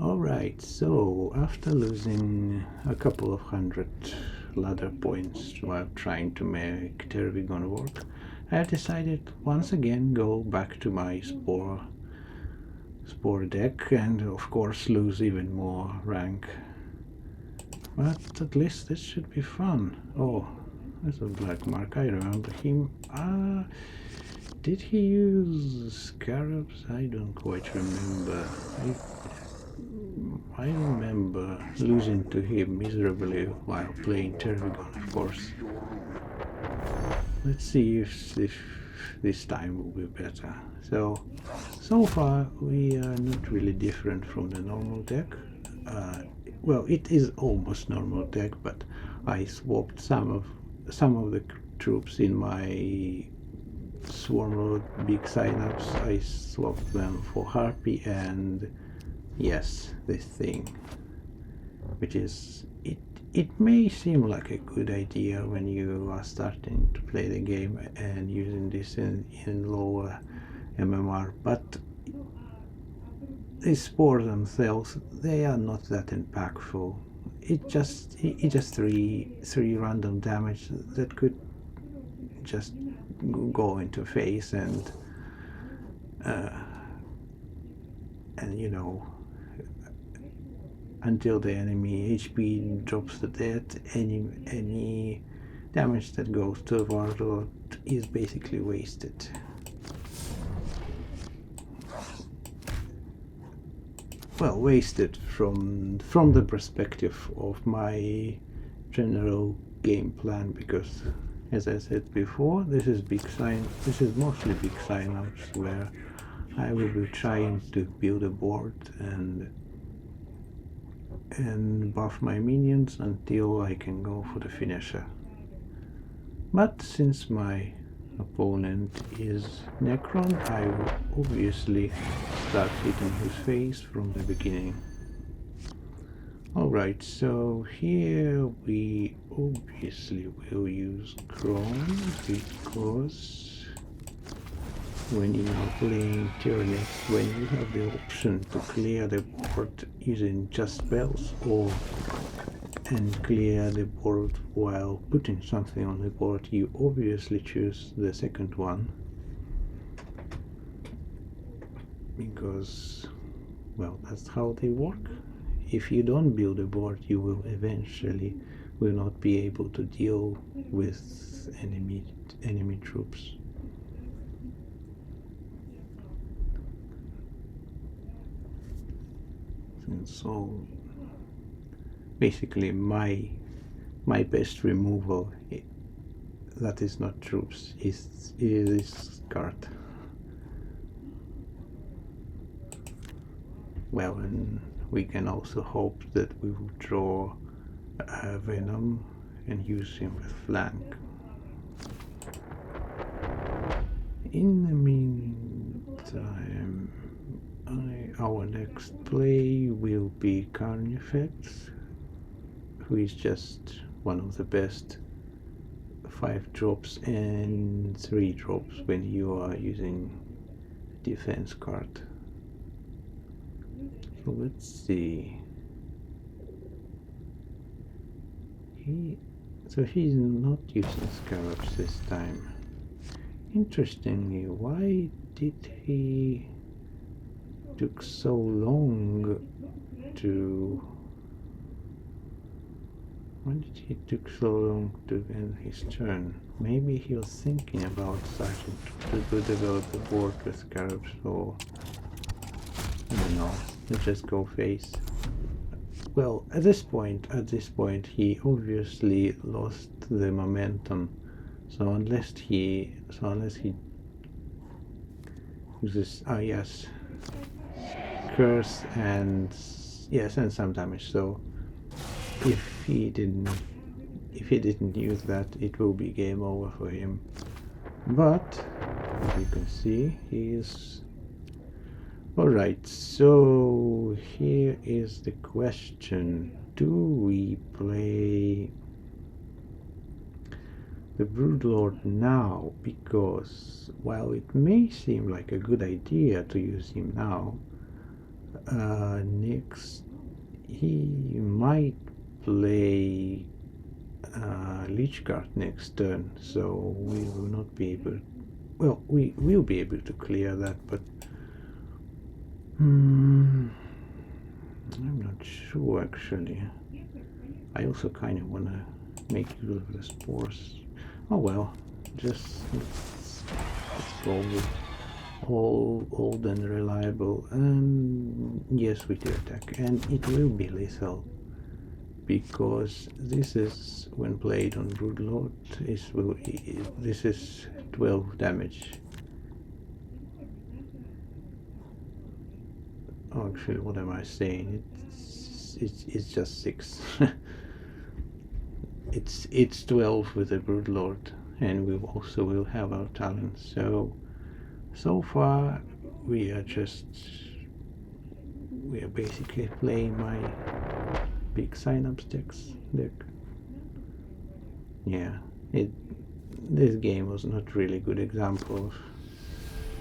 Alright, so after losing a couple of hundred ladder points while trying to make Tervigon work, I have decided once again go back to my spore deck and of course lose even more rank. But at least this should be fun. Oh, there's a black mark. I remember him. Did he use scarabs? I don't quite remember. I remember losing to him miserably while playing Tervigon, of course. Let's see if this time will be better. So far we are not really different from the normal deck. Well, it is almost normal deck, but I swapped some of the troops in my Sporelord Big Synapse. I swapped them for Harpy and yes, this thing, which is it may seem like a good idea when you are starting to play the game and using this in lower MMR, but these spores themselves, they are not that impactful. It just three random damage that could just go into face and you know, until the enemy HP drops to death, any damage that goes to the warlord is basically wasted. Well, wasted from the perspective of my general game plan, because as I said before, this is mostly Big Synapse, where I will be trying to build a board and buff my minions until I can go for the finisher. But since my opponent is Necron, I will obviously start hitting his face from the beginning. Alright, so here we obviously will use Chrome, because when you are playing Tyranids, when you have the option to clear the board using just spells and clear the board while putting something on the board, you obviously choose the second one, because, well, that's how they work. If you don't build a board, you will eventually not be able to deal with enemy troops. And so basically my best removal that is not troops is card. Well, and we can also hope that we will draw Venom and use him with flank. In the meantime, our next play will be Carnifex, who is just one of the best 5 drops and 3 drops when you are using defense card. So let's see. He's not using scarabs this time. Interestingly, why did he took so long to end his turn? Maybe he was thinking about starting to develop the board with scarabs, or I don't know. Let's just go face. Well, at this point, he obviously lost the momentum. So unless he uses yes, curse and yes, and some damage. So if he didn't use that, it will be game over for him. But as you can see, he is alright. So here is the question: do we play the Broodlord now? Because while it may seem like a good idea to use him now, Next, he might play Lich Guard next turn, so we will not be able. Well, we will be able to clear that, but I'm not sure actually. I also kind of want to make use of the spores. Oh well, just let's go with old and reliable, and yes, with the attack, and it will be lethal because this is, when played on Broodlord, this is 12 damage. Oh, actually, what am I saying? It's just 6. it's 12 with the Broodlord, and we also will have our talents. So far we are basically playing my Big Synapse deck. Yeah, this game was not really a good example of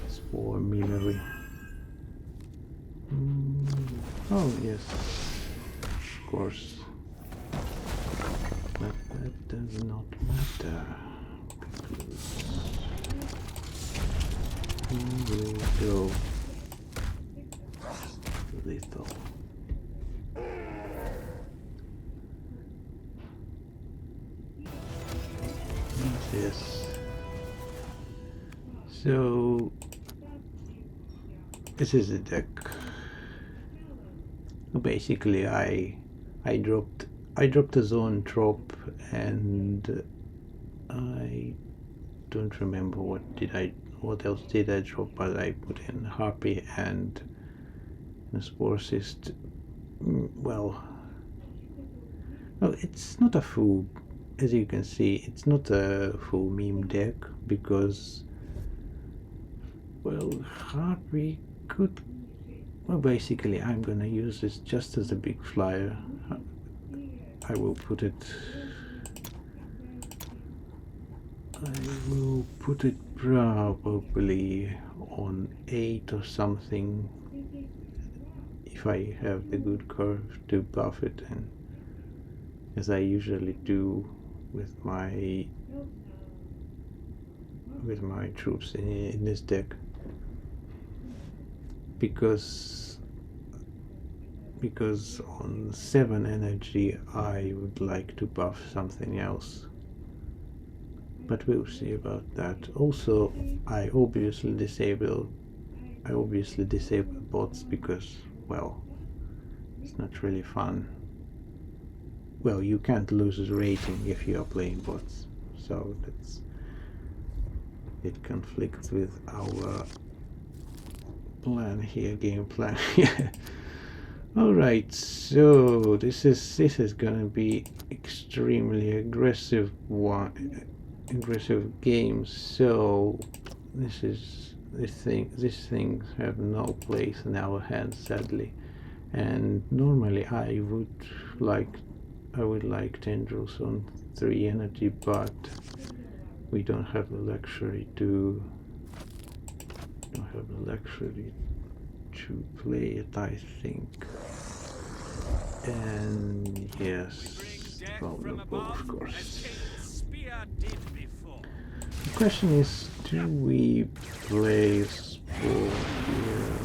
spore melee. Oh yes, of course, but that does not matter because we will go lethal. Yes. So this is the deck. Basically, I dropped a zone drop, and I don't remember what else did I drop, but I put in Harpy and a Spore Cyst. Well, it's not a full, as you can see, it's not a full meme deck because, well, Harpy could. Well, basically, I'm gonna use this just as a big flyer. I will put it probably on 8 or something if I have the good curve to buff it, and as I usually do with my troops in this deck, because on 7 energy I would like to buff something else, but we'll see about that. Also, I obviously disable bots because, well, it's not really fun. Well, you can't lose a rating if you are playing bots, so it conflicts with our plan here, game plan here. Alright, so this is gonna be extremely aggressive game. So these things have no place in our hands, sadly. And normally I would like tendrils on 3 energy, but we don't have the luxury to play it, I think. And yes, vulnerable, of course. The question is, do we play spore here?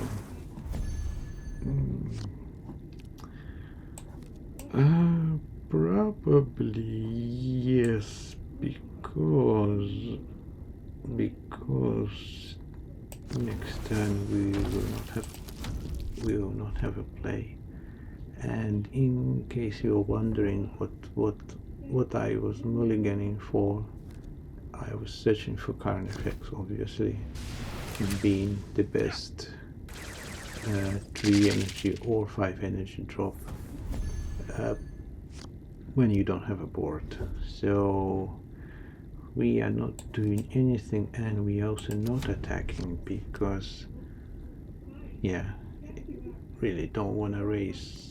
Probably yes, because next turn we will not have a play. And in case you're wondering what I was mulliganing for, I was searching for Carnifex, obviously, being the best 3 energy or 5 energy drop when you don't have a board. So we are not doing anything, and we also not attacking because, yeah, really don't want to raise.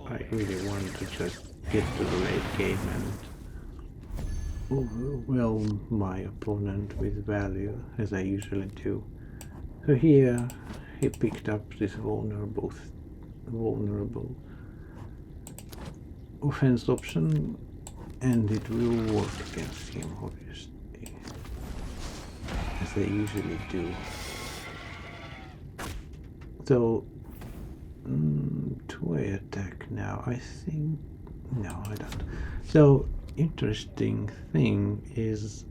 I really want to just get to the late game and overwhelm my opponent with value, as I usually do. So here he picked up this vulnerable offense option, and it will work against him, obviously, as they usually do. So, do I attack now? I think... no, I don't. So, interesting thing is,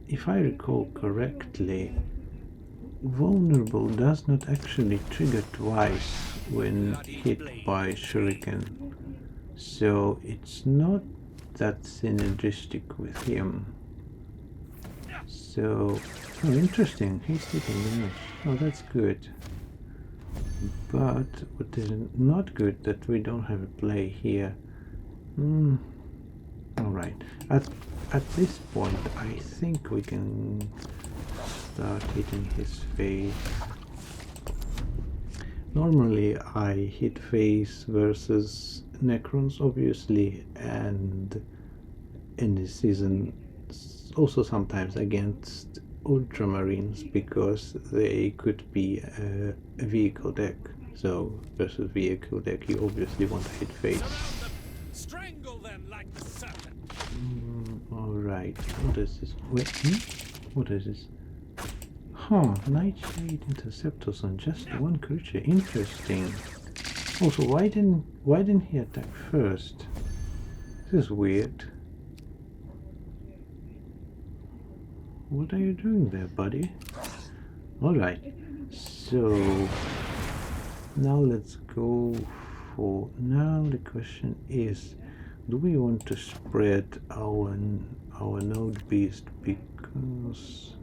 if I recall correctly, vulnerable does not actually trigger twice when hit by shuriken. So, it's not that synergistic with him. So, oh, interesting, he's taking damage. Oh, that's good. But what is not good that we don't have a play here. Alright, at this point I think we can start hitting his face. Normally I hit face versus Necrons, obviously, and in this season also sometimes against Ultramarines, because they could be a vehicle deck. So versus vehicle deck you obviously want to hit face. Strangle them like the serpent. Alright, what is this? Wait, what is this? Huh, Nightshade Interceptors on just one creature. Interesting. Also, why didn't he attack first? This is weird. What are you doing there, buddy? Alright, so now let's go for... now the question is, do we want to spread our node beast? Because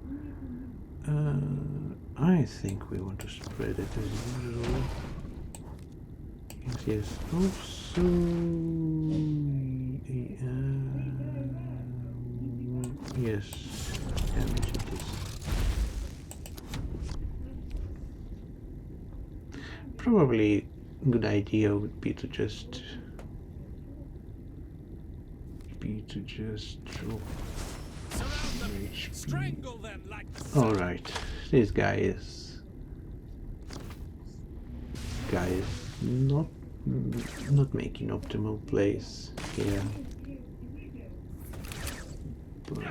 I think we want to spread it as usual. Yes, also yes, damage it is. Probably a good idea would be to just drop HP. Alright, this guy is not making optimal plays here. But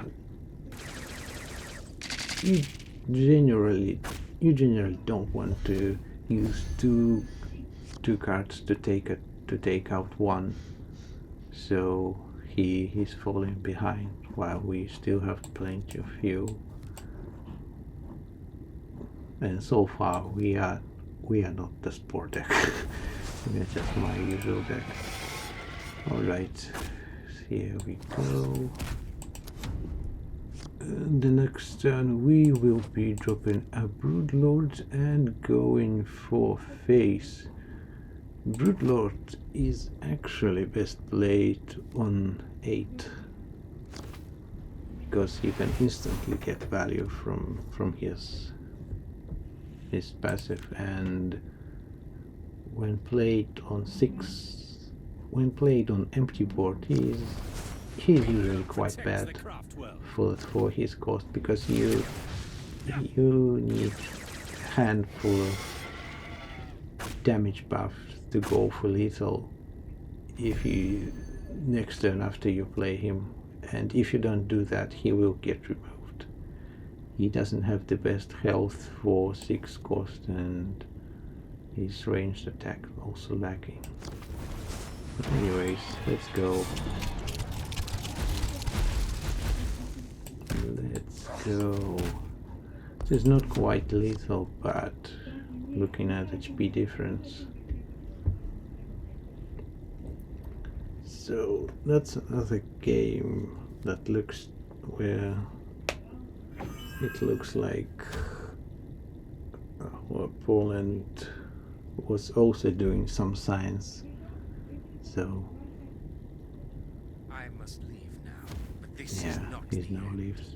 you generally don't want to use two cards to take out one. So he's falling behind while we still have plenty of fuel. And so far we are not the spore deck. We are just my usual deck. Alright, here we go. The next turn we will be dropping a Broodlord and going for face. Broodlord is actually best played on 8, because you can instantly get value from his passive, and when played on 6, when played on empty board, he's usually quite bad for his cost, because you need a handful of damage buffs to go for lethal if you next turn after you play him, and if you don't do that he will get removed. He doesn't have the best health for 6 cost, and his ranged attack also lacking. But anyways, let's go. Let's go. This is not quite lethal, but looking at HP difference. So that's another game that looks where it looks like Poland was also doing some science. So I must leave now, but this yeah, is not he's the now end. leaves.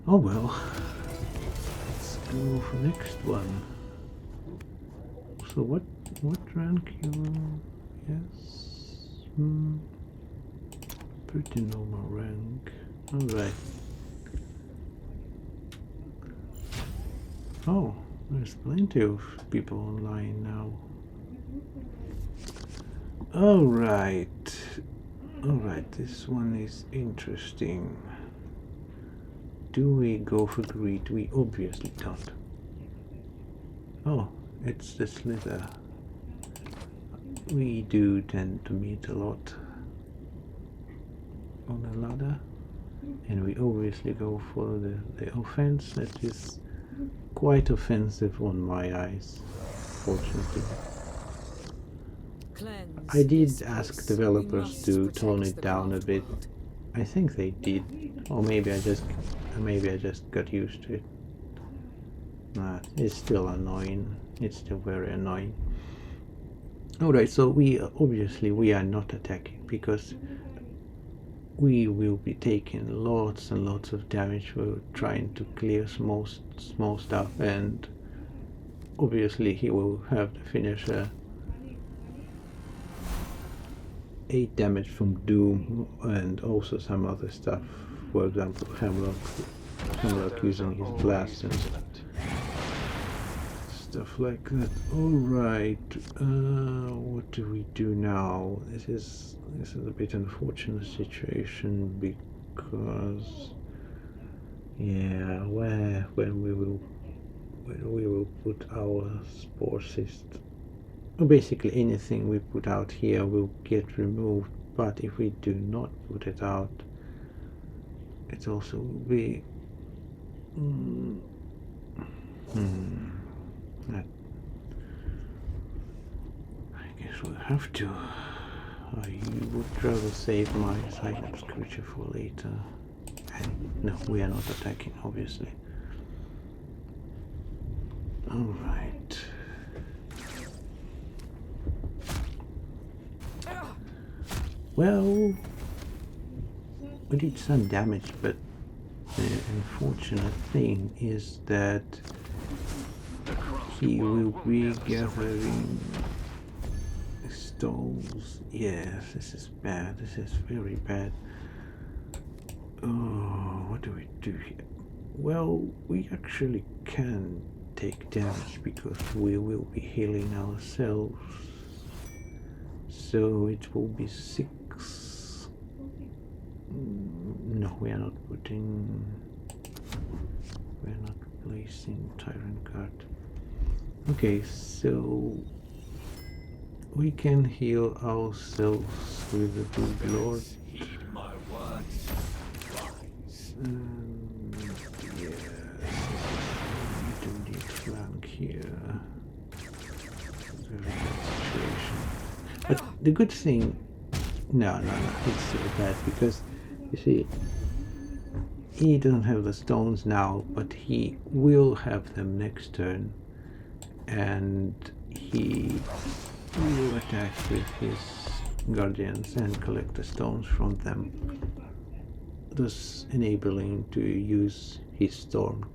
Oh well, let's go for next one. So what rank you are? Yes, pretty normal rank. All right. Oh, there's plenty of people online now. Alright. Alright, this one is interesting. Do we go for greed? We obviously don't. Oh, it's the slither. We do tend to meet a lot on the ladder. And we obviously go for the offense. That is quite offensive on my eyes, fortunately. I did ask developers to tone it down a bit. I think they did, or maybe I just got used to it. It's still annoying. It's still very annoying. Alright, so we are not attacking because we will be taking lots and lots of damage. We're trying to clear small stuff, and obviously he will have the finisher. 8 damage from Doom and also some other stuff. For example, Hemlock using his blast and stuff like that. Alright, what do we do now? This is a bit unfortunate situation because when we will put our spore cyst. Basically anything we put out here will get removed, but if we do not put it out, it also will be I guess we'll have to. I would rather save my Synapse creature for later. And no, we are not attacking, obviously. Alright. Well, we did some damage, but the unfortunate thing is that he will be gathering stones. Yes, this is bad. This is very bad. Oh, what do we do here? Well, we actually can take damage because we will be healing ourselves. So it will be 6. No, we are not placing Tyrant Guard. Okay, so we can heal ourselves with the Sporelord. Yes, we do need flank here. Very bad situation. But the good thing, no, it's still bad because you see, he doesn't have the stones now, but he will have them next turn, and he will attack with his guardians and collect the stones from them, thus enabling to use his storm,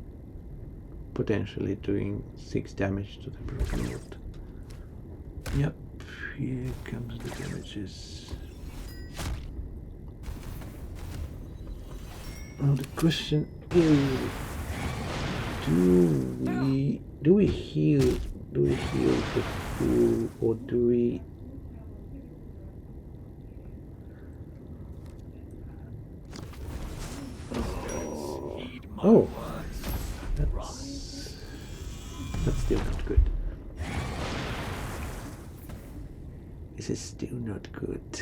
potentially doing 6 damage to the broken wood. Yep, here comes the damages. Now the question is, do we heal the fool, or do we oh, that's still not good. This is still not good.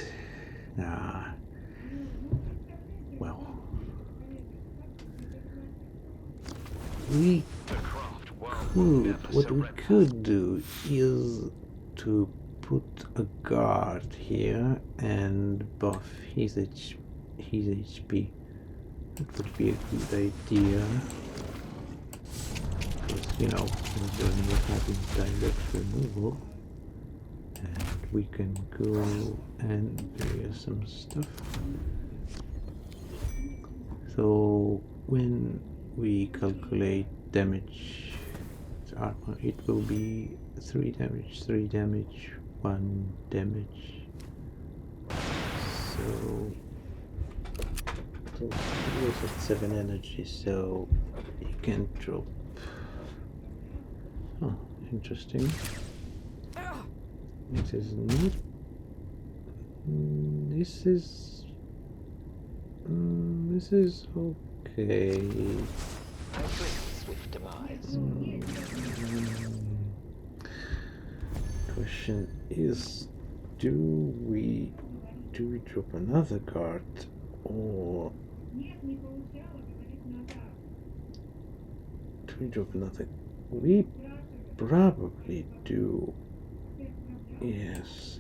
Well, what we could do is to put a guard here and buff his HP. That would be a good idea. Because, he's only having direct removal. And we can go and clear some stuff. So when we calculate damage, armor, it will be 3 damage, 3 damage, 1 damage. So he was at 7 energy, so he can drop Oh, interesting. It is not. This is. This is okay. I risk swift demise. Question is, do we drop another card, or do we drop another? We probably do. Yes.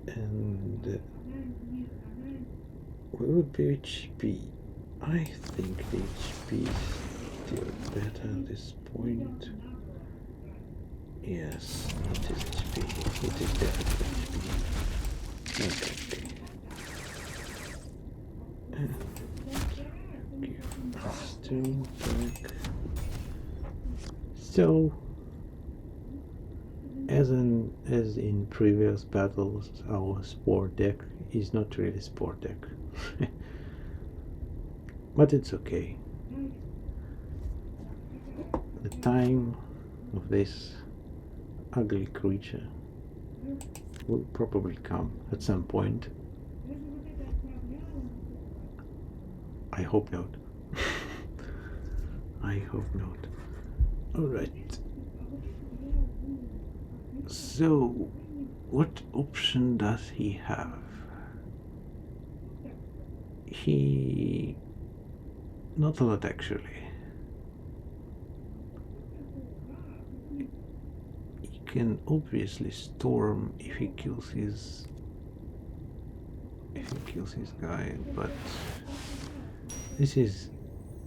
And what would be HP? I think the HP is still better at this point. Yes, it is HP. It is definitely HP. Okay. And give us stone back. So, as in previous battles, our spore deck is not really spore deck. But it's okay. The time of this ugly creature will probably come at some point. I hope not. I hope not. Alright. So, what option does he have? Not a lot, actually. He can obviously storm if he kills his guy, but this is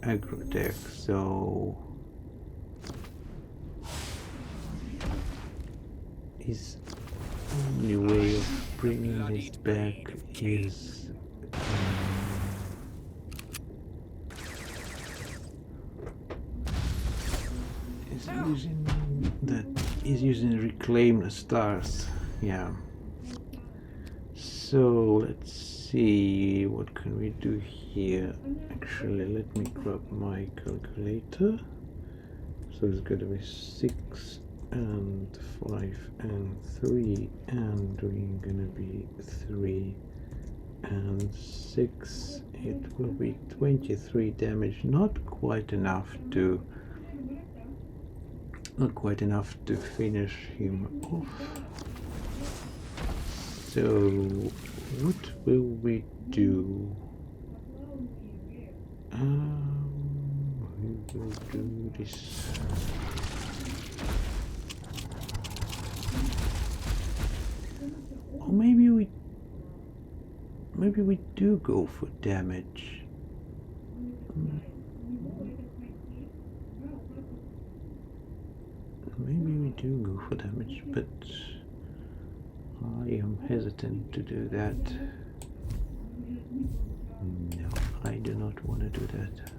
aggro deck, so his only way of bringing this back is using reclaim the stars. Yeah. So let's see, what can we do here? Actually, let me grab my calculator. So it's gonna be 6 and 5 and 3, and we're gonna be 3 and 6. It will be 23 damage. Not quite enough to finish him off. So what will we do? We will do this. Or maybe we do go for damage. Maybe we do go for damage, but I am hesitant to do that. No, I do not want to do that.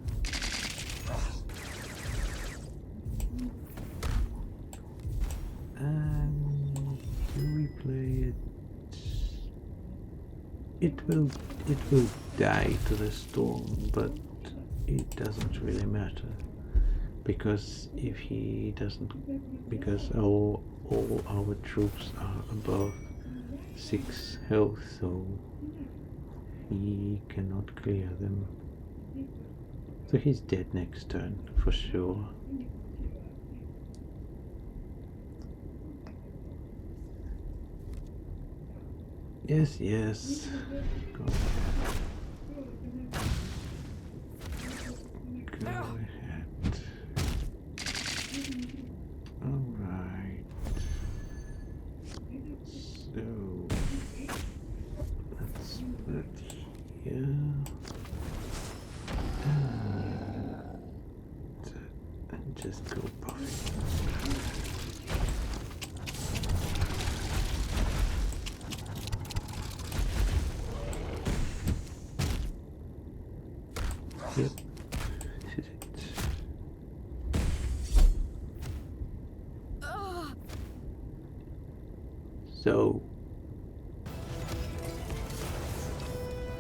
And do we play it? It will die to the storm, but it doesn't really matter, because if he doesn't, because all our troops are above 6 health, so he cannot clear them. So he's dead next turn for sure. Yes. Go ahead. Alright. So let's put here. And just go puffing. Yep, this is it. So,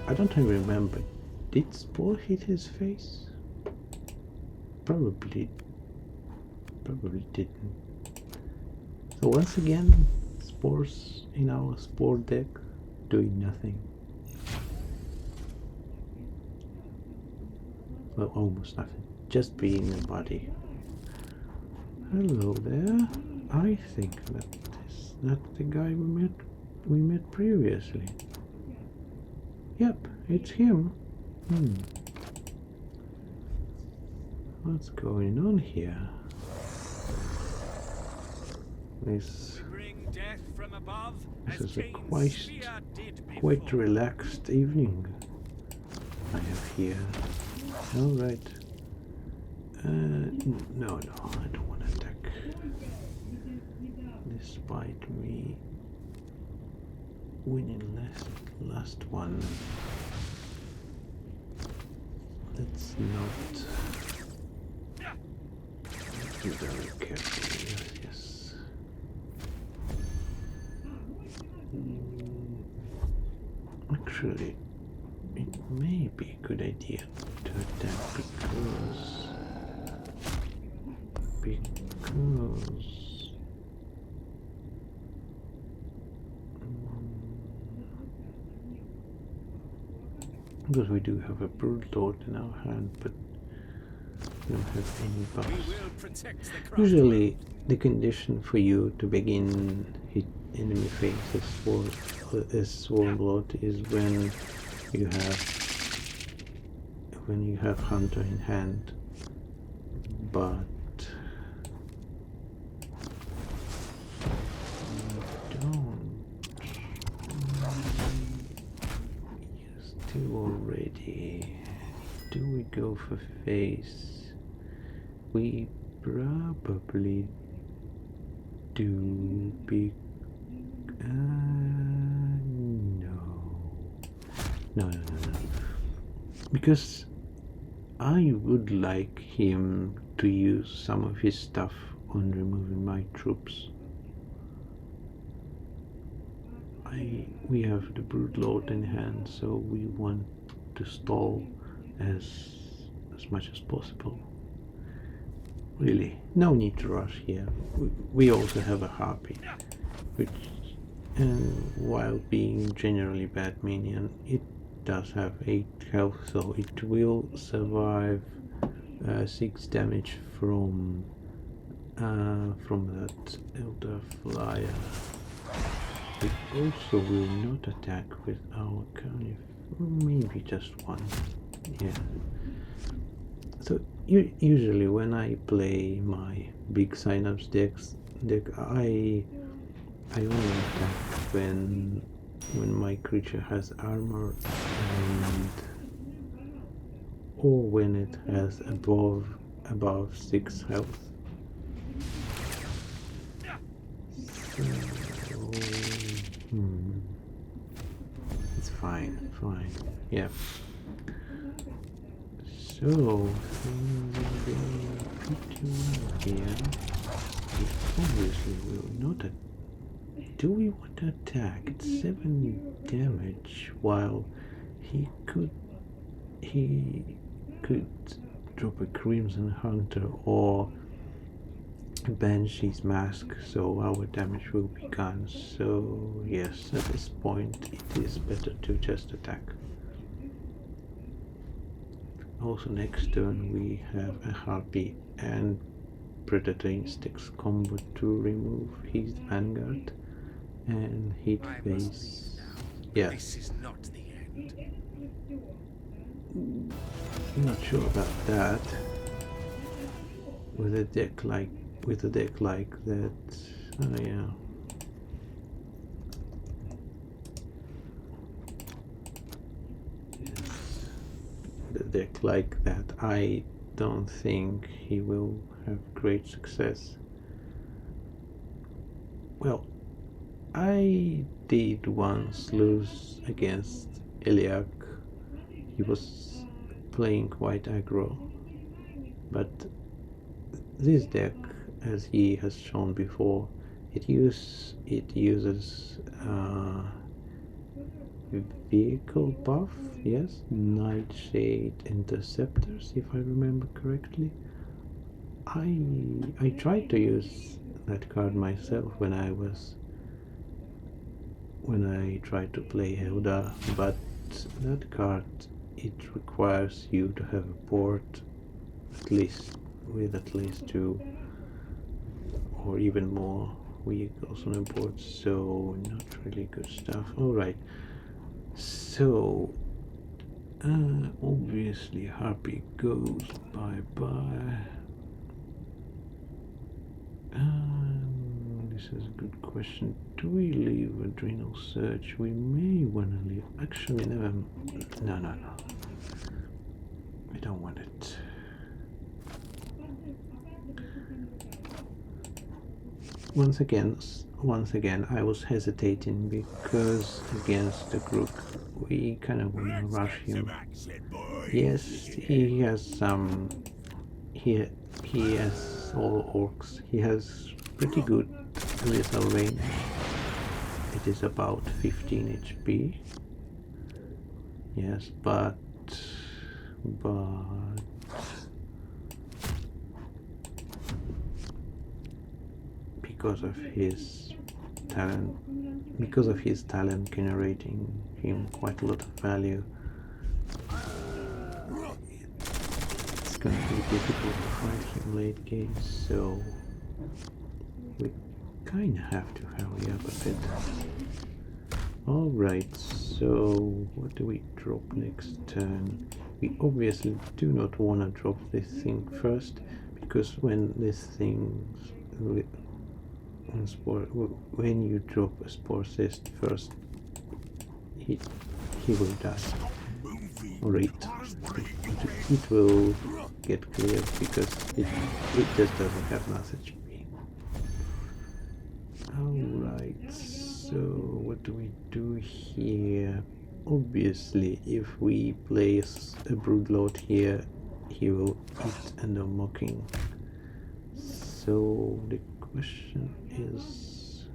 I don't even remember. Did Spore hit his face? Probably didn't. So once again, spores in our spore deck doing nothing. Well, almost nothing. Just being a body. Hello there. I think that is not the guy we met previously. Yep, it's him. What's going on here? This Bring death from above, is as a Cain's spear did quite before. relaxed evening I have here. Alright. No, I don't want to attack. Despite me winning last one. Let's not be very careful. Yes. Actually, it may be a good idea to attack because we do have a Sporelord in our hand, but we don't have any buffs. We will protect the craft. Usually, the condition for you to begin hit enemy faces as Sporelord is when you have Hunter in hand, but already. Do we go for face? We probably do. No. Because I would like him to use some of his stuff on removing my troops. We have the Sporelord in hand, so we want to stall as much as possible. Really, no need to rush here. We also have a harpy, which, while being generally bad minion, it does have 8 health, so it will survive 6 damage from that elder flyer. It also will not attack with our carnif, maybe just one. Yeah. So usually when I play my Big Synapse deck, I only attack when my creature has armor or when it has above 6 health. It's fine. Yeah. So things are going pretty well here. It obviously will not. Do we want to attack? It's 7 damage, while he could drop a Crimson Hunter or Banshee's Mask, so our damage will be gone. So yes, at this point it is better to just attack. Also next turn we have a Harpy and Predator Instincts combo to remove his Vanguard and hit face. Yeah. This is not the end. Not sure about that. With a deck like that, oh yeah. Yes. With a deck like that, I don't think he will have great success. Well, I did once lose against Eliak. He was playing quite aggro, but this deck, as he has shown before, it uses vehicle buff, yes, Nightshade Interceptors, if I remember correctly. I tried to use that card myself when I tried to play Hilda, but that card, it requires you to have a board at least 2 or even more vehicles on a board, so not really good stuff. Alright, so obviously Harpy goes bye-bye. This is a good question. Do we leave Adrenal Surge? We may want to leave. Actually, never. No. We don't want it. Once again, I was hesitating because against the Crook, we kind of want to rush him. Yes, he has some. He has all orcs. He has pretty good lethal range. It is about 15 HP. Yes, but because of his talent generating him quite a lot of value, it's going to be difficult to fight him late game, so we kind of have to hurry up a bit. Alright, so what do we drop next turn? We obviously do not want to drop this thing first, because when this thing, when you drop a spore cyst first, he will die. Or it will get cleared because it just doesn't have enough HP. Alright, so what do we do here? Obviously, if we place a Broodlord here, he will eat and no mocking. So the question is,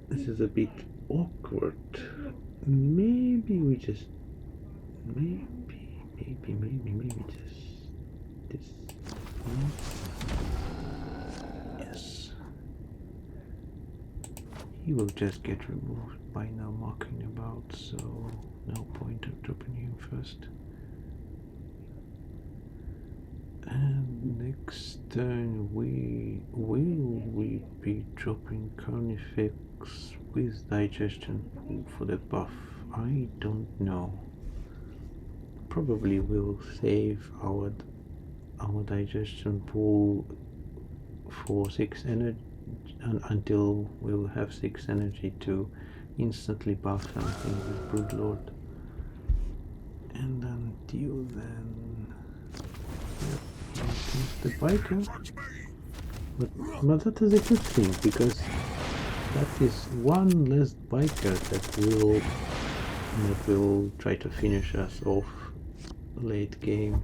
this is a bit awkward. Maybe we just, maybe just this. Yes. He will just get removed by now mocking about, so no point of dropping him first. And next turn we be dropping Carnifex with digestion for the buff? I don't know. Probably we'll save our digestion pool for 6 energy until we'll have 6 energy to instantly buff something with Broodlord. And until then, yep, the biker. But that is a good thing, because that is one less biker that will try to finish us off late game.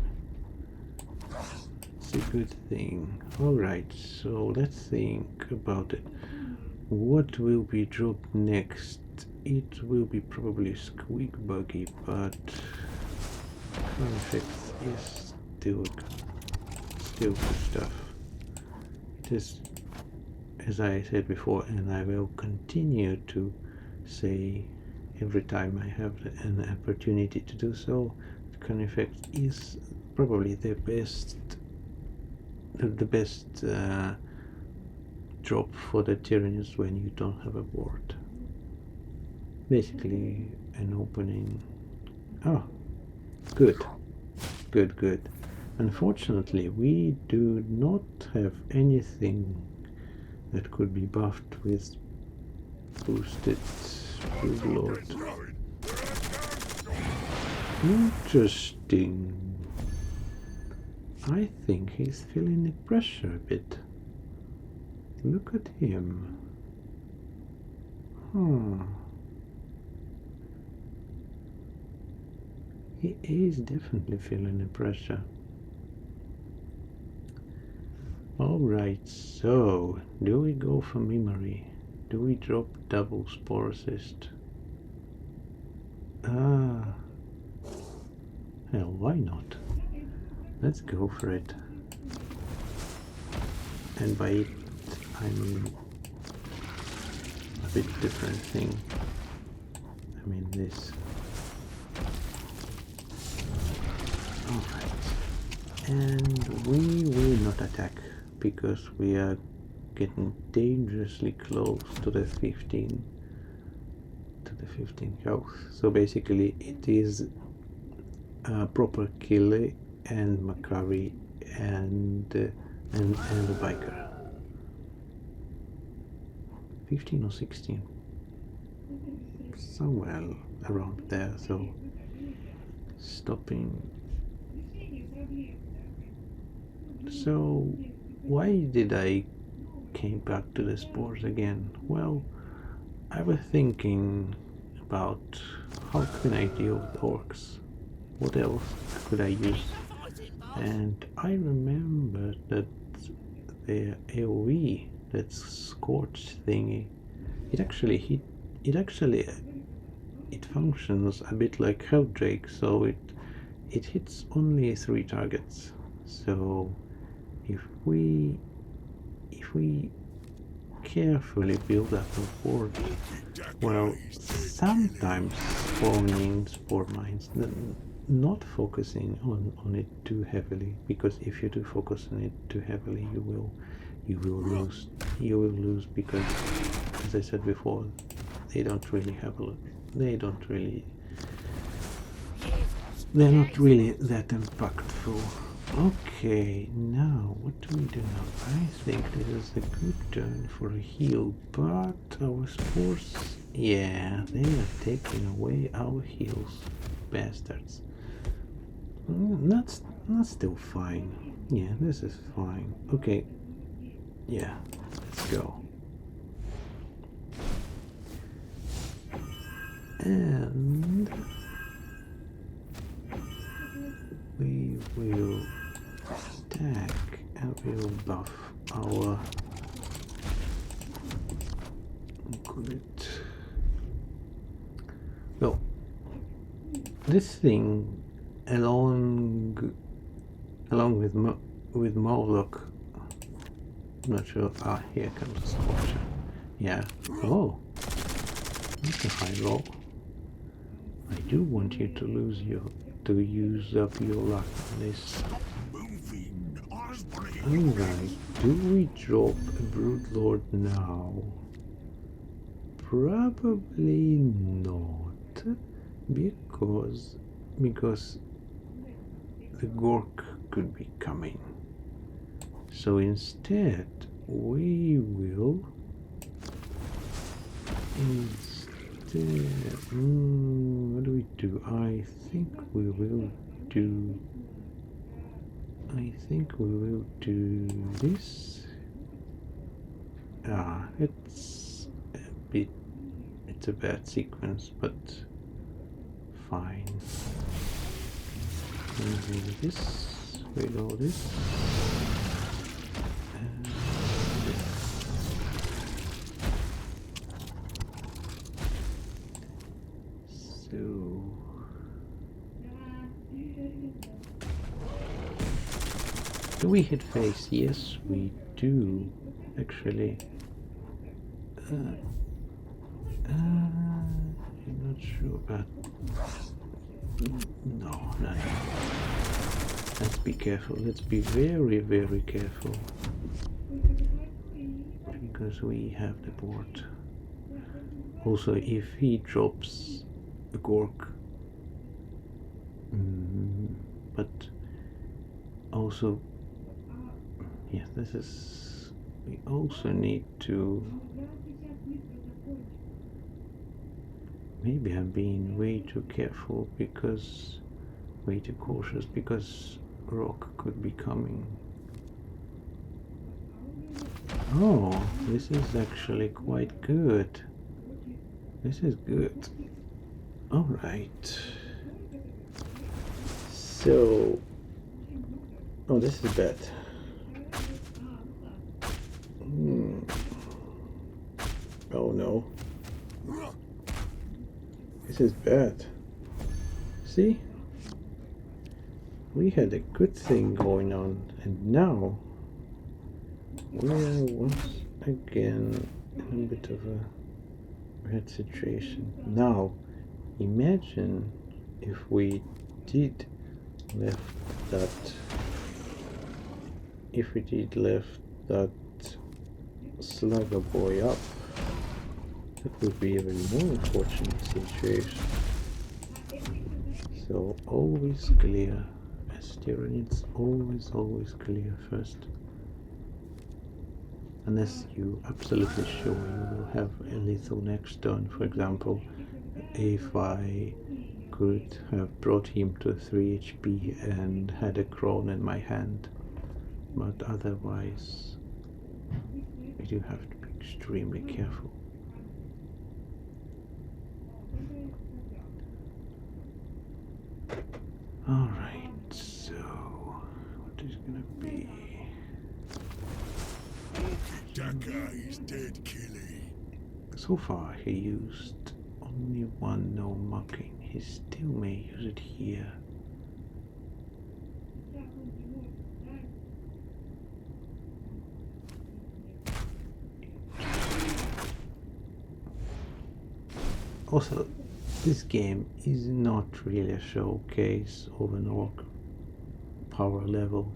It's a good thing. Alright, so let's think about it. What will be dropped next? It will be probably Squeak Buggy, but Conflict is still good stuff. It is, as I said before, and I will continue to say every time I have an opportunity to do so, Conflict is probably the best drop for the Tyranids when you don't have a board. Basically an opening. Oh, good. Unfortunately, we do not have anything that could be buffed with boosted Sporelord. Interesting. I think he's feeling the pressure a bit. Look at him. He is definitely feeling the pressure. Alright, so do we go for memory? Do we drop double spore assist? Hell, why not? Let's go for it. and by it I mean a bit different thing. I mean this. Alright, and we will not attack because we are getting dangerously close to the 15 health. So basically it is a proper killer and Macari and a biker. 15 or 16, somewhere around there. So stopping. So why did I came back to the spores again? Well, I was thinking about how can I deal with orcs? What else could I use? And I remember that the AoE, that scorch thingy, it functions a bit like Helldrake, so it hits only 3 targets. So if we carefully build up a fort, well, sometimes spawning spore mines, not focusing on it too heavily, because if you do focus on it too heavily, you will lose. You will lose because, as I said before, they're not really that impactful. Okay, now what do we do now? I think this is a good turn for a heal, but our spores, yeah, they are taking away our heals, bastards. That's still fine. Yeah, this is fine. Okay, yeah, let's go. And we will stack and we will buff our grid. Well, this thing along with Moloch, I'm not sure. Ah, here comes a scorcher. Yeah. Oh, that's a high roll. I do want you to use up your luck on this. Alright, do we drop a Broodlord now? Probably not, because the Gork could be coming. So instead we will what do we do? I think we will do this. It's a bad sequence, but fine. We'll do this, reload this, and this. So do we hit face? Yes, we do. Actually, I'm not sure, but no. Let's be careful. Let's be very, very careful, because we have the board. Also, if he drops a Gork, but also, yeah, we also need to, maybe I'm being way too careful, way too cautious, because Rock could be coming. Oh, this is actually quite good. This is good. Alright. So, oh, this is bad. Oh no. This is bad. See? We had a good thing going on, and now we're once again in a bit of a bad situation. Now, imagine if we did left that slugger boy up, it would be even more unfortunate situation. So always clear, as Tyranids, always clear first. Unless you absolutely sure you will have a lethal next turn. For example, if I could have brought him to 3 HP and had a crone in my hand, but otherwise you do have to be extremely careful. Alright, so what is gonna be? Daka is dead, Killy. So far he used only one no mucking. He still may use it here. Also, this game is not really a showcase of an orc power level.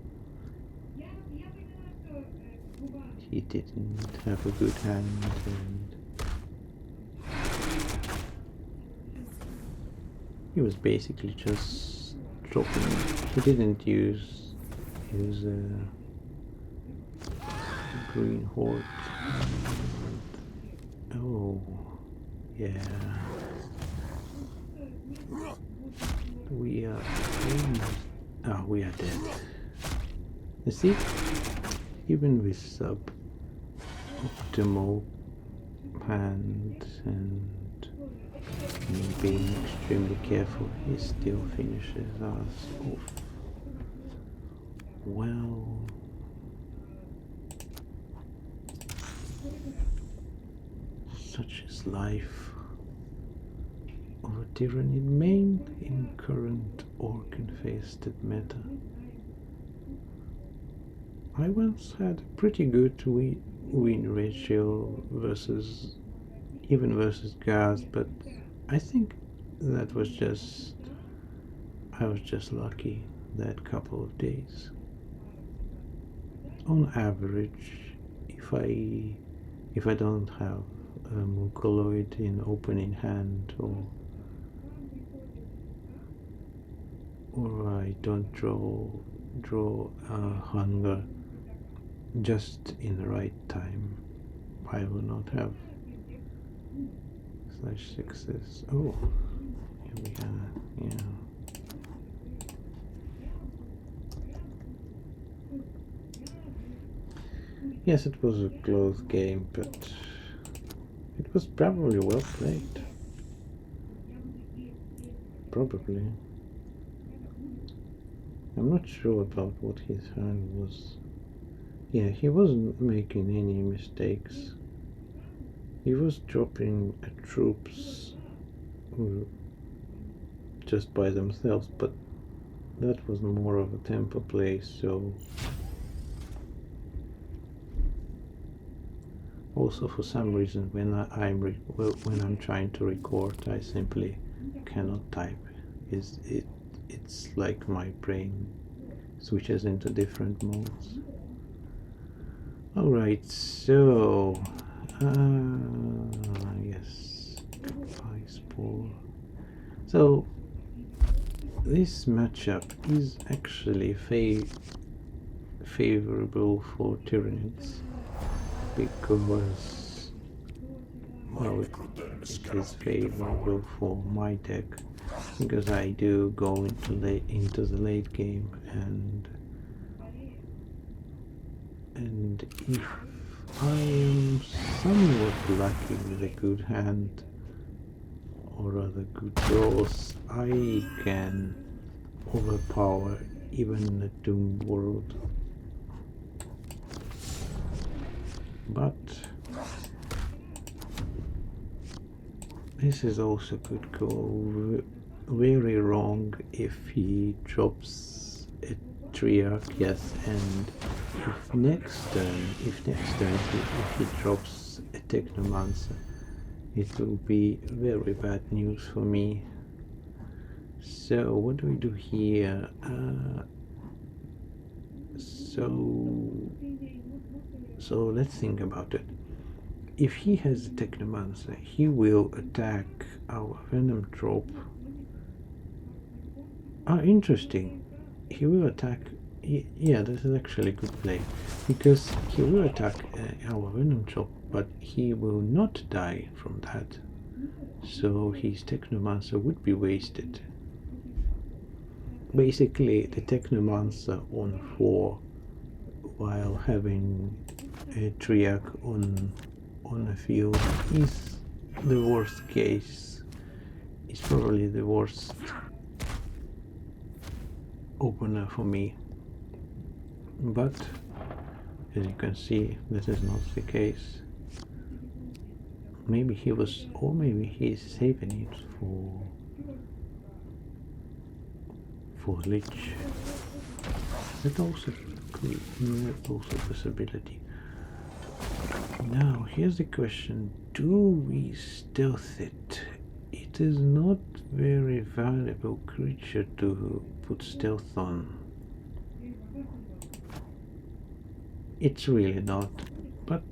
He didn't have a good hand, and he was basically just dropping. He didn't use green horde. Oh, yeah. We are almost. Ah, we are dead. You see, even with sub-optimal hand and me being extremely careful, he still finishes us off. Well, such is life of a Tyranid main in current orc-infested meta. I once had a pretty good win ratio versus Gaz, but I think that was just I was just lucky that couple of days. On average, if I don't have a Mucoloid in opening hand, or I don't draw hunger just in the right time, I will not have /6s. Oh, here we are. Yeah. Yes, it was a close game, but it was probably well played. Probably. I'm not sure about what his hand was. Yeah, he wasn't making any mistakes. He was dropping troops just by themselves, but that was more of a tempo play, so also for some reason when I'm trying to record, I simply cannot type. It's like my brain switches into different modes. Alright, so yes, goodbye spore. So this matchup is actually favorable for Tyranids, because, well, it is favorable for my deck, because I do go into the late game, and if I am somewhat lucky with a good hand or rather good draws, I can overpower even a doomed world. But this is also could go very wrong if he drops a triarch, yes, and if next turn if he drops a Technomancer, it will be very bad news for me. So what do we do here? So let's think about it. If he has a Technomancer, he will attack our Venom drop. Ah, interesting. He will attack. Yeah, this is actually a good play, because he will attack our Venom drop, but he will not die from that. So his Technomancer would be wasted. Basically, the Technomancer on 4 while having a Triac on a field is the worst case. It's probably the worst opener for me. But as you can see, that is not the case. Maybe he was, or maybe he is saving it for Lich. That also could, that's also a possibility. Now here's the question: do we stealth it? It is not very valuable creature to put stealth on. It's really not, but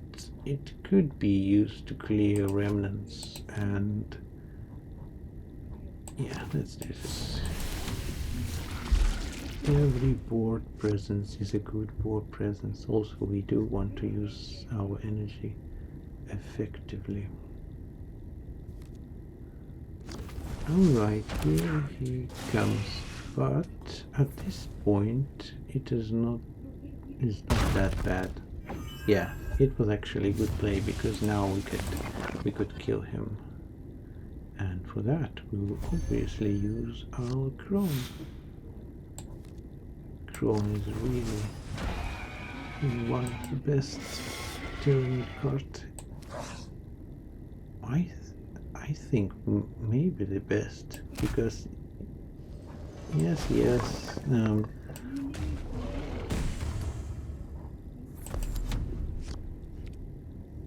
it could be used to clear remnants, and yeah, let's do this. Every board presence is a good board presence. Also, we do want to use our energy effectively. Alright, here he comes, but at this point it is not that bad. Yeah, it was actually a good play, because now we could kill him, and for that we will obviously use our Chrome. Chrome is really one of the best Tyranid cards. I think maybe the best, because yes,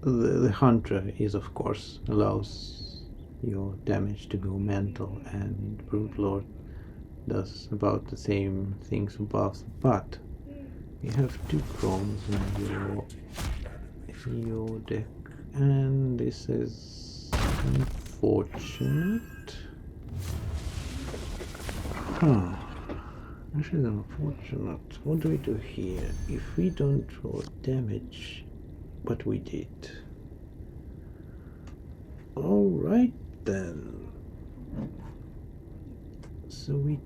the Hunter is, of course, allows your damage to go mental, and Sporelord does about the same things above, but you have 2 Chromes in your deck, and this is unfortunate. This is unfortunate. What do we do here? If we don't draw damage, but we did. Alright then. So we...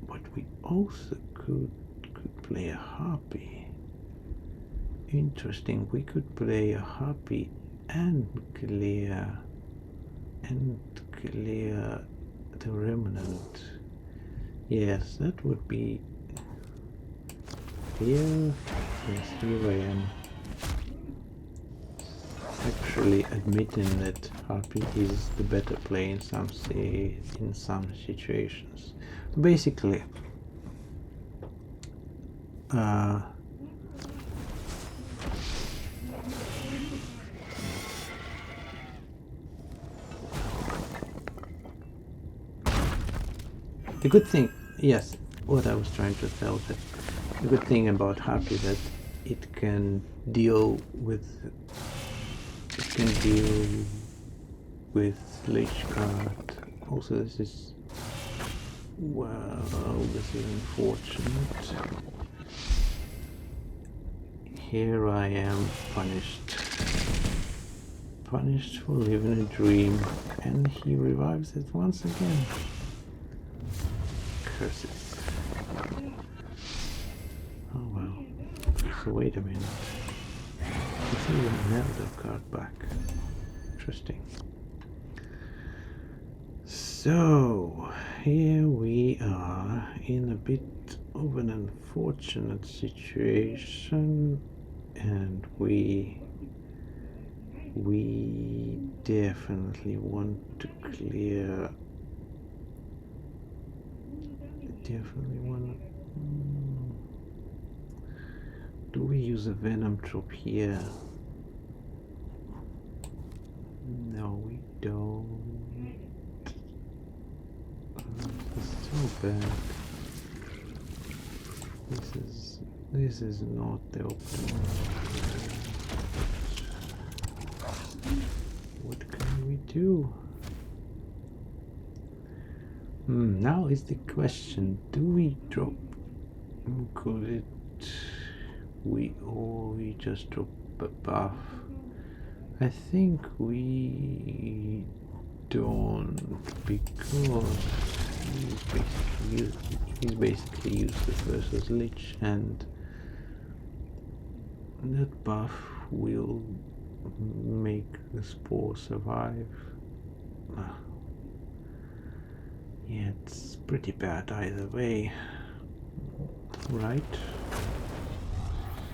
but we also could play a Harpy. Interesting. We could play a Harpy and clear the remnant. Yes, that would be here. Yes, here I am. Actually admitting that Harpy is the better play in some situations. Basically, the good thing, yes, what I was trying to tell, that the good thing about Harpy that it can deal with Lich card. Also, this is, well, this is unfortunate. Here I am punished for living a dream, and he revives it once again. Curses. Oh well. So wait a minute. Let's see the Melder card back. Interesting. So here we are in a bit of an unfortunate situation, and we definitely want to clear. Do we use a venom drop here? No, we don't. This is so bad. This is not the optimal. What can we do? Now is the question: do we drop? Could we just drop a buff? I think we don't, because he's basically useless versus Lich, and that buff will make the spore survive. Yeah, it's pretty bad either way, right?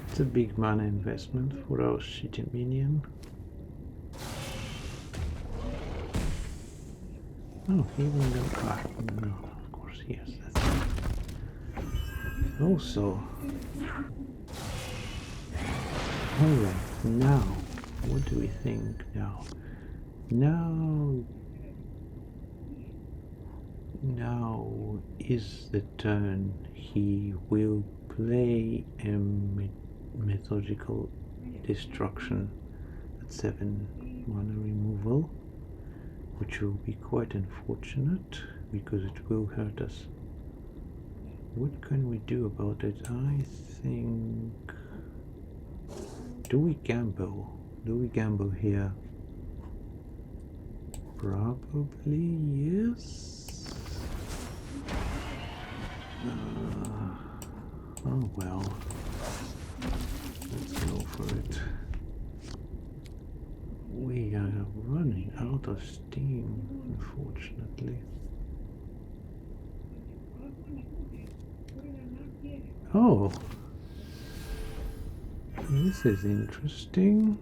It's a big mana investment for our shitty minion. Oh, even though... no, of course, yes, that's it. Also... Alright, now, what do we think now? Now is the turn. He will play a methodical destruction at 7 mana removal, which will be quite unfortunate because it will hurt us. What can we do about it? I think... do we gamble? Do we gamble here? Probably yes. Oh well. Let's go for it. We are running out of steam, unfortunately. Oh, this is interesting.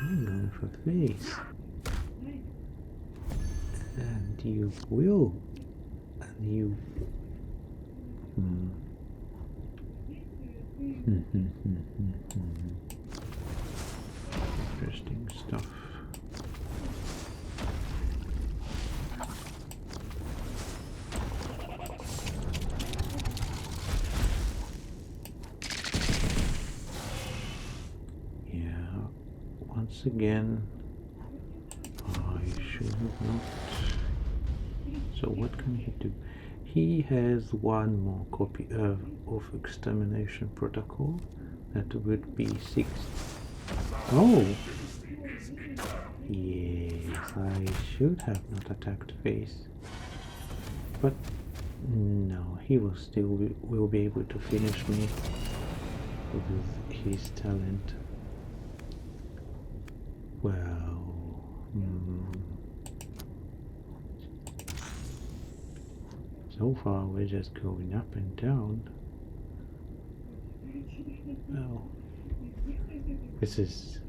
I'm going for face. And you will. And you... Interesting stuff. Yeah, once again, I should have not. So what can he do? He has one more copy of Extermination Protocol. That would be 6. Oh! Yes, I should have not attacked face. But no, he will still will be able to finish me with his talent. Well... so far we're just going up and down. Well, this is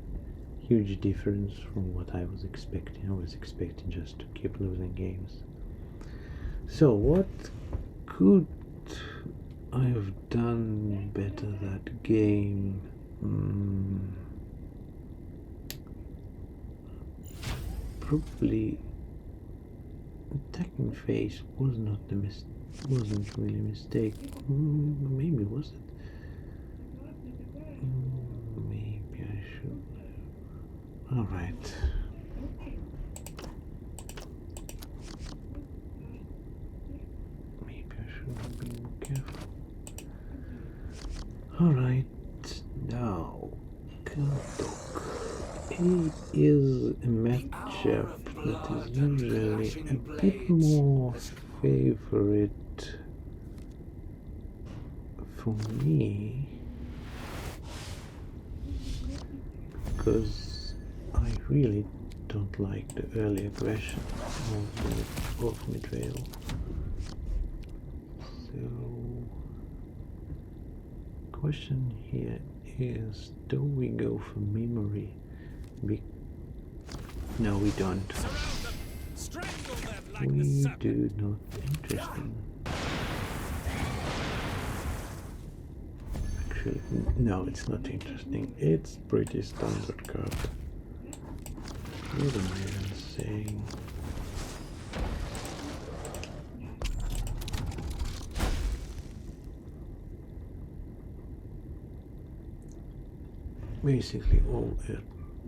huge difference from what I was expecting. I was expecting just to keep losing games. So what could I have done better that game? Probably attacking face was not the wasn't really a mistake. Maybe was it? Maybe I should. All right. Maybe I should have been more careful. All right. Now, Kaldok. He is a matchup that is usually a bit more favorite for me, because I really don't like the early aggression of Midvale. So, question here is, do we go for memory? No, we don't. Strangle that like the we serpent. do not interesting. Actually, no, it's not interesting. It's pretty standard card. What am I even saying?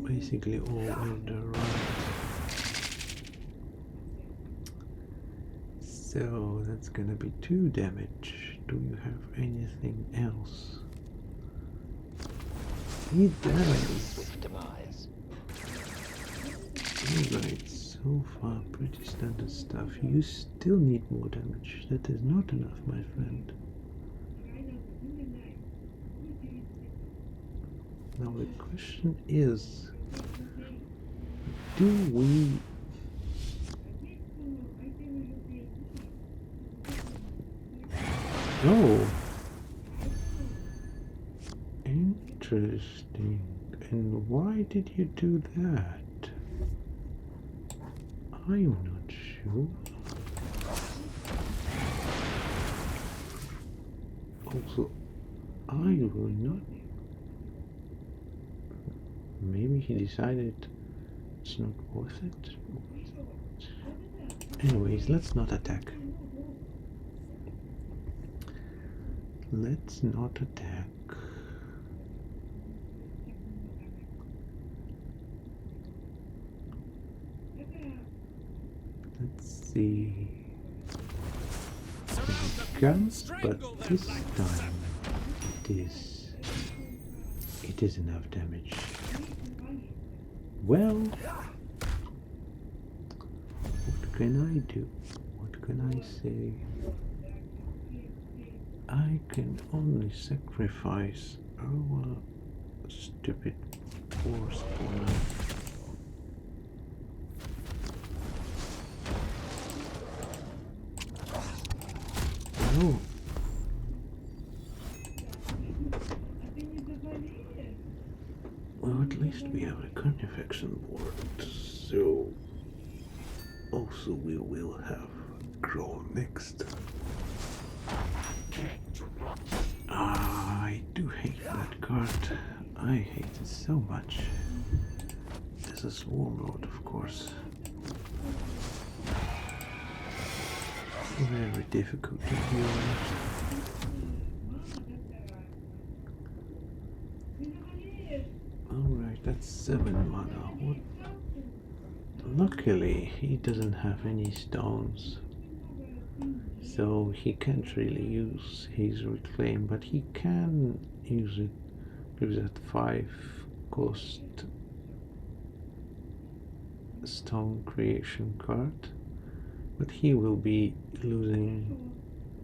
Basically all elder right. So that's gonna be 2 damage. Do you have anything else? He does. Swift demise. Alright, so far pretty standard stuff. You still need more damage. That is not enough, my friend. Now the question is, do we... Oh! Interesting. And why did you do that? I'm not sure. Also, I will not... Maybe he decided it's not worth it. Anyways, let's not attack. Let's not attack. Let's see. Guns, but this time it is enough damage. Well, what can I do? What can I say? I can only sacrifice our stupid poor spawner. No. Well, at least we have a carnifection board, so also we will have Crow next. I do hate that card. I hate it so much. This is Sporelord, of course. Very difficult to deal with. Alright, that's 7 mana. What? Luckily, he doesn't have any stones. So he can't really use his reclaim, but he can use it with that 5 cost stone creation card. But he will be losing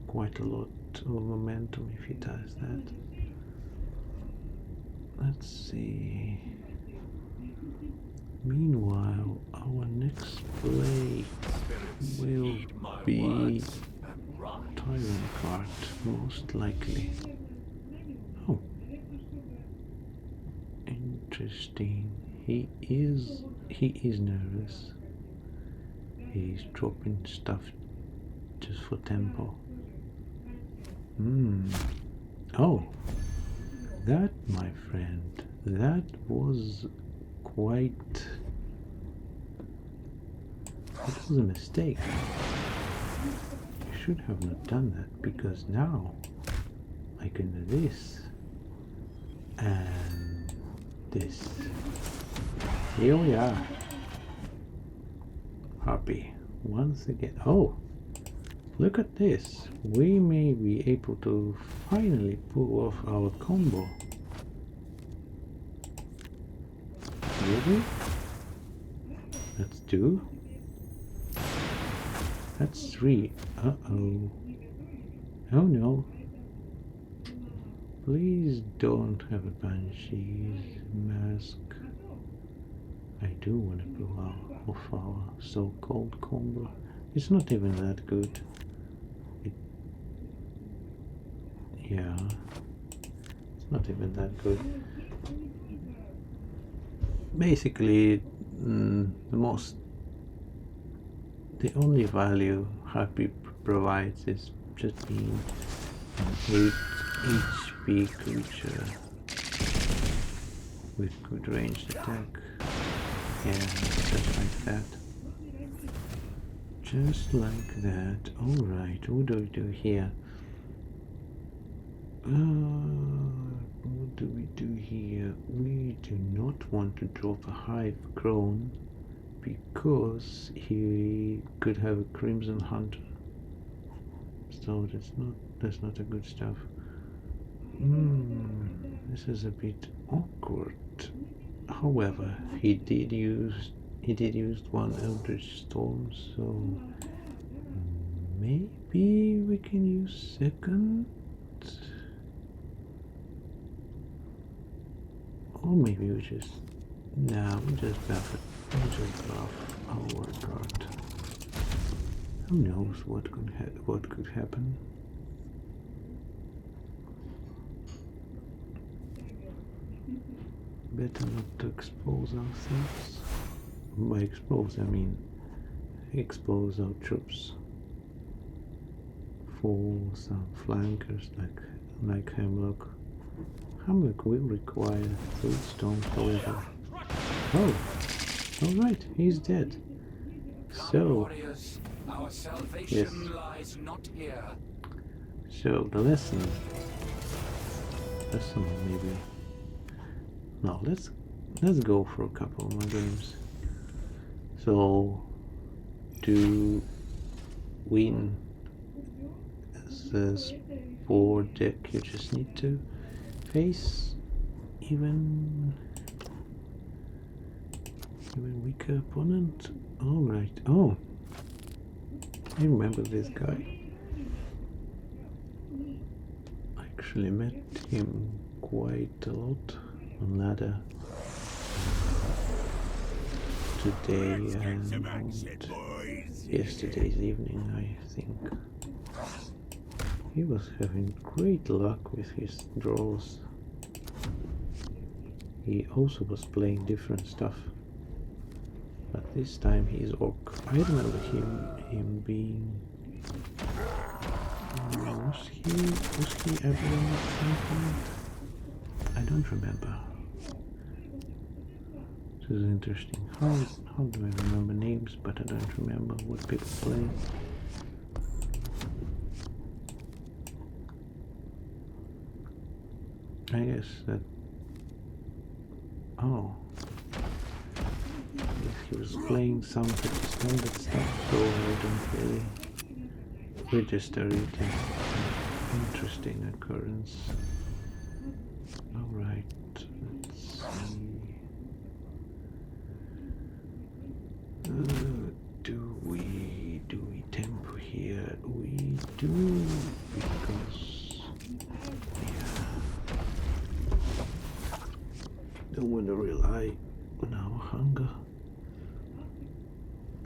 quite a lot of momentum if he does that. Let's see. Meanwhile, our next play will be Tyrant card, most likely. Oh, interesting. He is nervous. He's dropping stuff just for tempo. Oh, that, my friend, that was quite... It was a mistake. I should have not done that, because now I can do this and this. Here we are. Happy once again. Oh, look at this. We may be able to finally pull off our combo. Really? That's 2. That's 3. Uh-oh. Oh no. Please don't have a Banshee's mask. I do want to pull off our so-called combo. It's not even that good. Yeah. It's not even that good. Basically, the most the only value Happy provides is just being an 8 HP creature with good ranged attack. Yeah, just like that. Just like that. Alright, what do we do here? What do we do here? We do not want to drop a hive crone because he could have a Crimson Hunter. So that's not a good stuff. This is a bit awkward. However, he did use one Eldritch Storm, so maybe we can use second. Or maybe we just we just buff it. We just buff our card. Who knows what could happen? Better not to expose ourselves. By expose, I mean expose our troops for some flankers like Hemlock. Hemlock will require 3 stones, however. Oh, alright, he's dead. So, Warriors, our salvation lies not here. So the lesson maybe. No, let's go for a couple more games. So to win as a spore deck, you just need to face even weaker opponent. Alright. Oh, I remember this guy. I actually met him quite a lot on ladder today and yesterday's evening, I think. He was having great luck with his draws. He also was playing different stuff, but this time he's orc. I remember him being. Was he ever at some point? I don't remember. This is interesting. How do I remember names, but I don't remember what people play? I guess that. Oh. He was playing some pretty standard stuff, so I don't really register it as an interesting occurrence. Alright, let's see. Do we tempo here? We do, because don't want to rely on our hunger.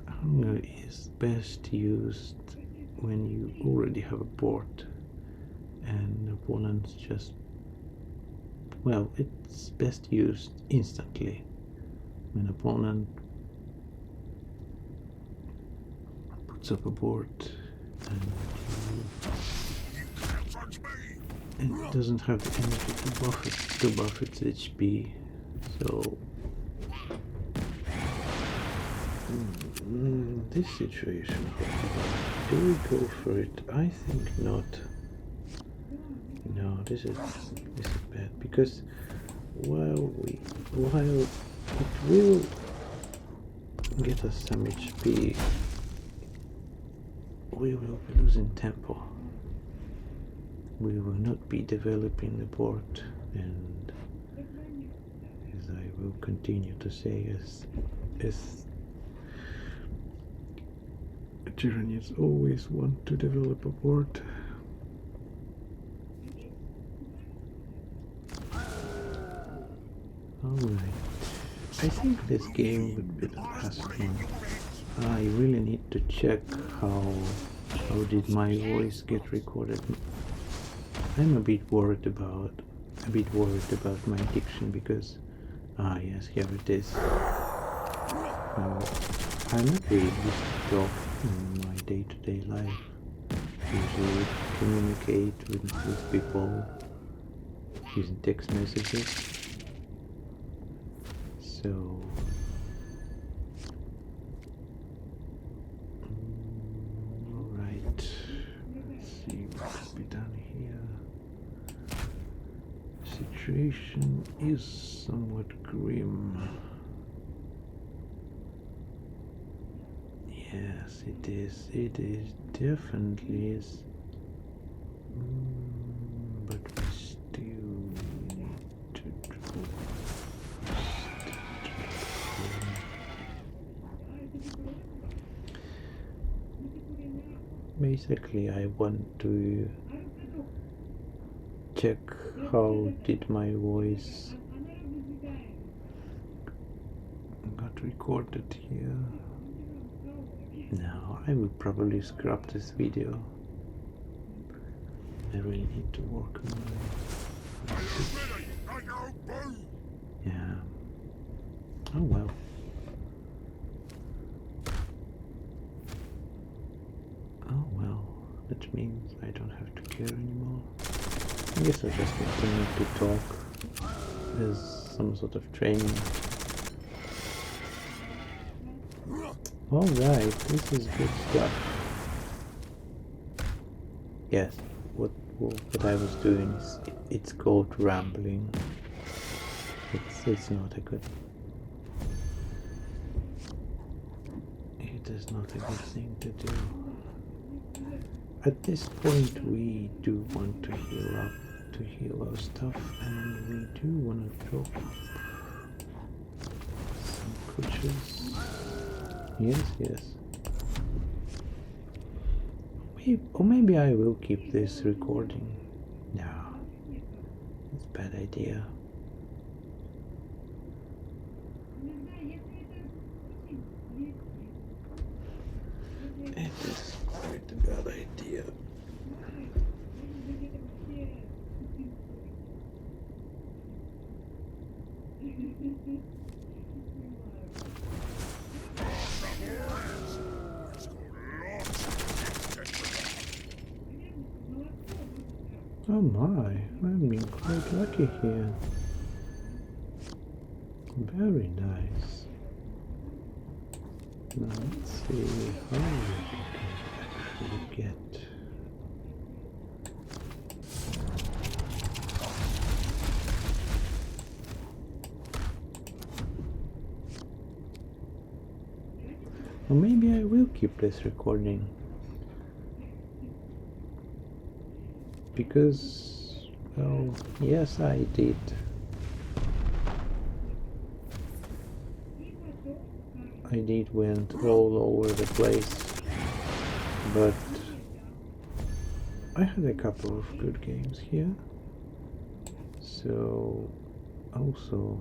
Hunger is best used when you already have a board and opponents just, well, it's best used instantly when opponent puts up a board and it doesn't have the energy to buff its HP. So this situation, do we go for it? I think not. No, this is bad, because while it will get us some HP, we will be losing tempo. We will not be developing the board, and as I will continue to say, as Tyrannies always want to develop a board. Alright, I think this game would be the last one. I really need to check how did my voice get recorded. I'm a bit worried about my diction, because yes, here it is. I'm not really used to talk in my day-to-day life. Usually communicate with people using text messages. So alright, let's see what could be done here. Situation is somewhat grim. Yes, it is. It is definitely is. But we still need to do. Basically, I want to check how did my voice got recorded here. Now I will probably scrap this video. I really need to work on my... Yeah. Oh well. Oh well. That means I don't have to care anymore. I guess I'll just continue to talk as some sort of training. Alright, this is good stuff. Yes, what I was doing is, it's called rambling. It's not a good... It is not a good thing to do. At this point we do want to heal up, to heal our stuff, and we do want to drop some creatures. Yes, yes. Or maybe I will keep this recording. No, it's a bad idea. It is quite a bad idea. Oh my, I'm being quite lucky here. Very nice. Now let's see how we can actually get. Or maybe I will keep this recording. Because, well, yes, I did. I did went all over the place, but I had a couple of good games here. So, also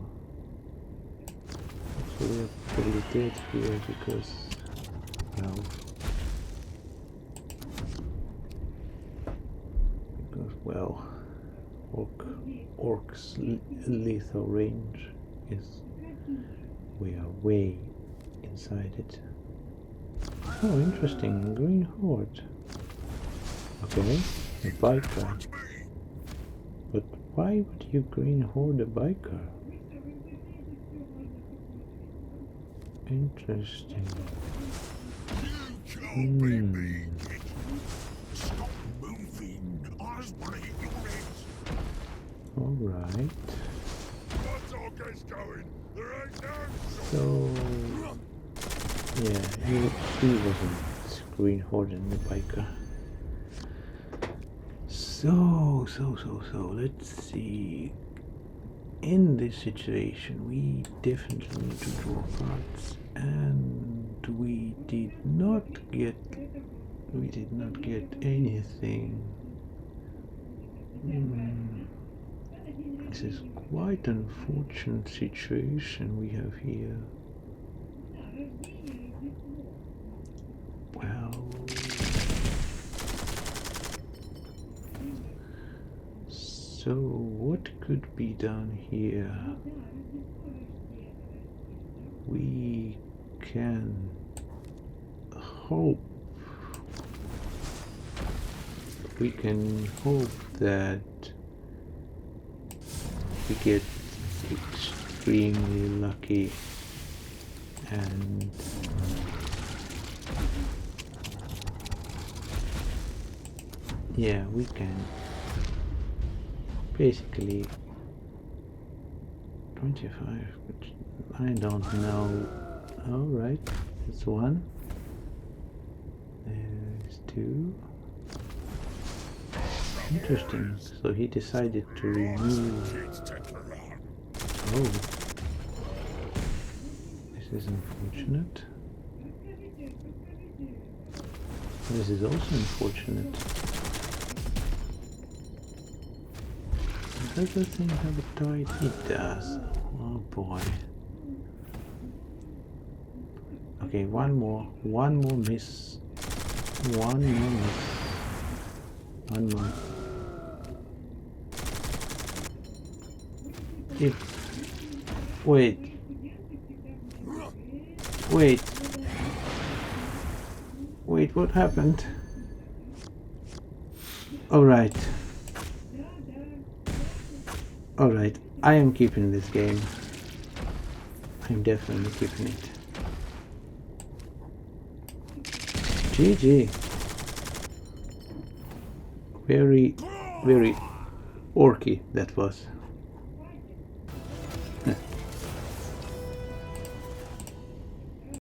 we are pretty dead here because, well, well, orcs lethal range is, we are way inside it. Oh, interesting, green horde. Okay, a biker. But why would you green horde a biker? Interesting. Alright. So, yeah, he wasn't green hoarding the biker. So, let's see. In this situation, we definitely need to draw cards, and we did not get anything. This is quite an unfortunate situation we have here. Well, so what could be done here? We can hope we can hope that we get extremely lucky and yeah, we can basically 25, which I don't know. Alright, that's one. There's two. Interesting. So he decided to remove. Oh, this is unfortunate. This is also unfortunate. Does the thing have a tide? It does. Oh boy. Okay, one more miss. One more miss. One more. If wait, what happened? Alright, I am keeping this game. I'm definitely keeping it. GG. Very orky that was.